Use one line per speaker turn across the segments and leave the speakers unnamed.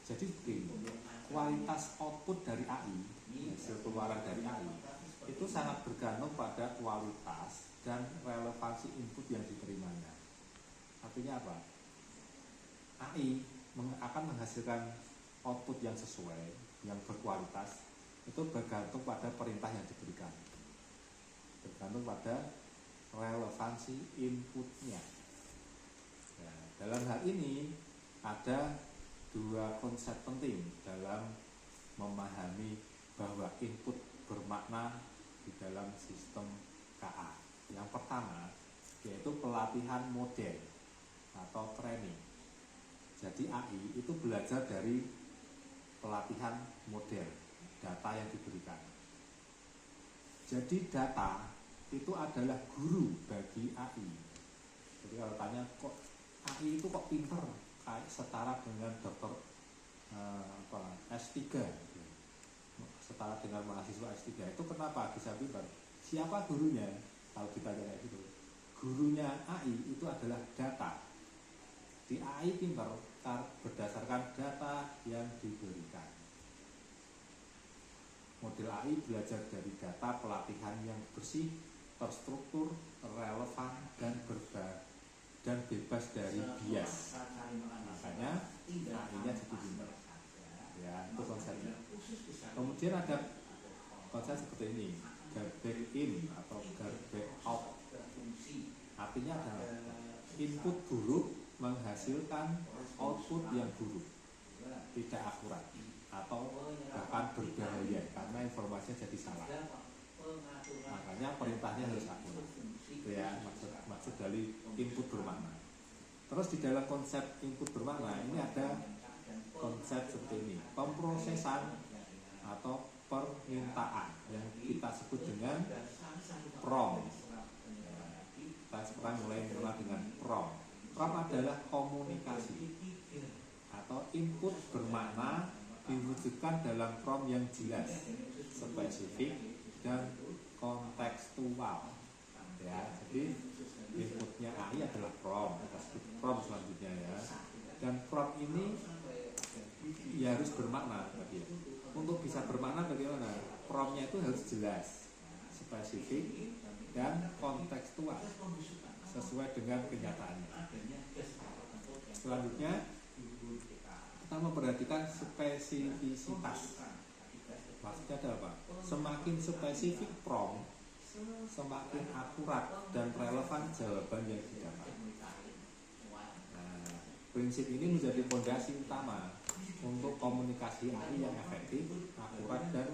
Jadi kualitas output dari AI, hasil keluaran dari AI itu sangat bergantung pada kualitas dan relevansi input yang diterimanya. Artinya apa? AI akan menghasilkan output yang sesuai, yang berkualitas, itu bergantung pada perintah yang diberikan, bergantung pada relevansi inputnya. Nah, dalam hal ini ada dua konsep penting dalam memahami bahwa input bermakna di dalam sistem KA. Yang pertama yaitu pelatihan model atau training. Jadi AI itu belajar dari pelatihan model data yang diberikan. Jadi data itu adalah guru bagi AI. Jadi kalau tanya kok AI itu kok pinter kayak setara dengan dokter S3, setara dengan mahasiswa S3, itu kenapa bisa pinter? Siapa gurunya? Kalau ditanya kayak gitu, gurunya AI itu adalah data. Di AI pinter berdasarkan data yang diberikan. Model AI belajar dari data pelatihan yang bersih, terstruktur, relevan, dan bebas dari bias. Makanya AI-nya jadi pinter. Ya, itu konsepnya. Kemudian ada konsep seperti ini, garbage in atau garbage out. Artinya adalah input buruk menghasilkan output yang buruk, tidak akurat, atau bahkan berbahaya karena informasinya jadi salah. Makanya perintahnya harus akurat. Itu ya maksud dari input bermakna. Terus di dalam konsep input bermakna ini ada konsep seperti ini, pemrosesan atau permintaan yang kita sebut dengan prompt. Kita sekarang mulai dengan prompt. Prompt adalah komunikasi atau input bermakna diwujudkan dalam prompt yang jelas, spesifik, dan kontekstual. Ya, jadi inputnya AI adalah prompt, kita sebut prompt selanjutnya ya. Dan prompt ini ya harus bermakna bagi. Untuk bisa bermakna bagaimana? Promptnya itu harus jelas, spesifik, dan kontekstual, sesuai dengan kenyataannya. Selanjutnya kita memperhatikan spesifisitas. Maksudnya ada apa? Semakin spesifik prompt, semakin akurat dan relevan jawaban yang didapat. Nah, prinsip ini menjadi fondasi utama untuk komunikasi AI yang efektif, akurat, dan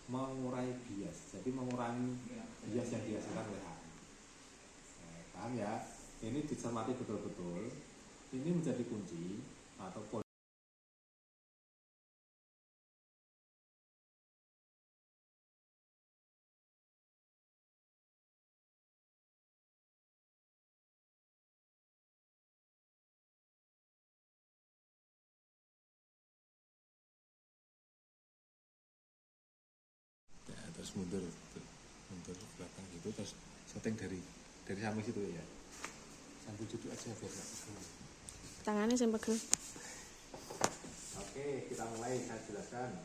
mengurai bias. Jadi mengurangi bias yang dihasilkan oleh AI. Paham ya? Ini dicermati betul-betul. Ini menjadi kunci atau terus mundur belakang gitu, terus setting dari samping situ ya, sambil duduk aja biar nggak pegel.
Tangannya sampai pegel.
Oke, kita mulai, saya jelaskan.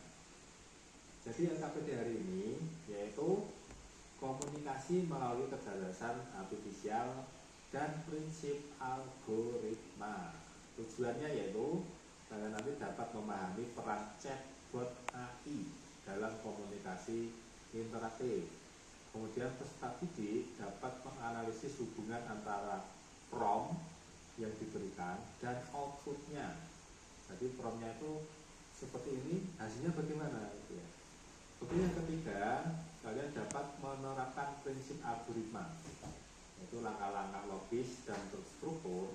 Jadi LKPD hari ini yaitu komunikasi melalui kecerdasan artifisial dan prinsip algoritma. Tujuannya yaitu kalian nanti dapat memahami peran chatbot AI dalam komunikasi interaktif. Kemudian peserta didik dapat menganalisis hubungan antara prompt yang diberikan dan outputnya. Jadi promptnya itu seperti ini, hasilnya bagaimana? Gitu ya. Kemudian yang ketiga, kalian dapat menerapkan prinsip algoritma, yaitu langkah-langkah logis dan terstruktur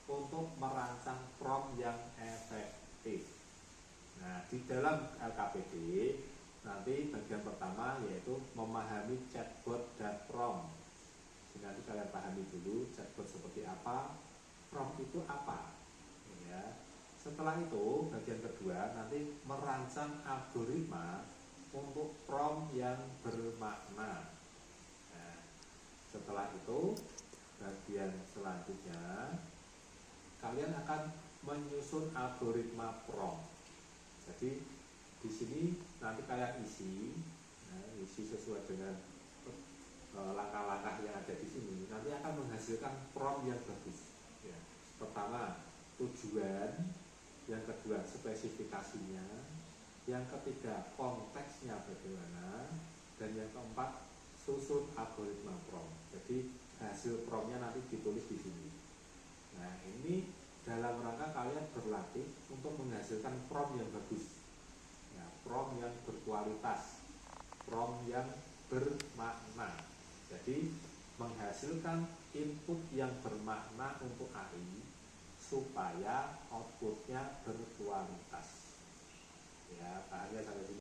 untuk merancang prompt yang efektif. Nah, di dalam LKPD nanti bagian pertama yaitu memahami chatbot dan prompt. Jadi nanti kalian pahami dulu chatbot seperti apa, prompt itu apa. Ya. Setelah itu bagian kedua nanti merancang algoritma untuk prompt yang bermakna. Nah, setelah itu bagian selanjutnya kalian akan menyusun algoritma prompt. Jadi di sini nanti kalian isi, isi sesuai dengan langkah-langkah yang ada di sini, nanti akan menghasilkan prompt yang bagus. Ya. Pertama, tujuan, yang kedua spesifikasinya, yang ketiga konteksnya bagaimana, dan yang keempat susun algoritma prompt. Jadi hasil promptnya nanti ditulis di sini. Nah ini dalam rangka kalian berlatih untuk menghasilkan prompt yang bagus, ya, prompt yang berkualitas, prompt yang bermakna. Jadi menghasilkan input yang bermakna untuk AI supaya outputnya berkualitas. Ya, pahamnya sampai sini.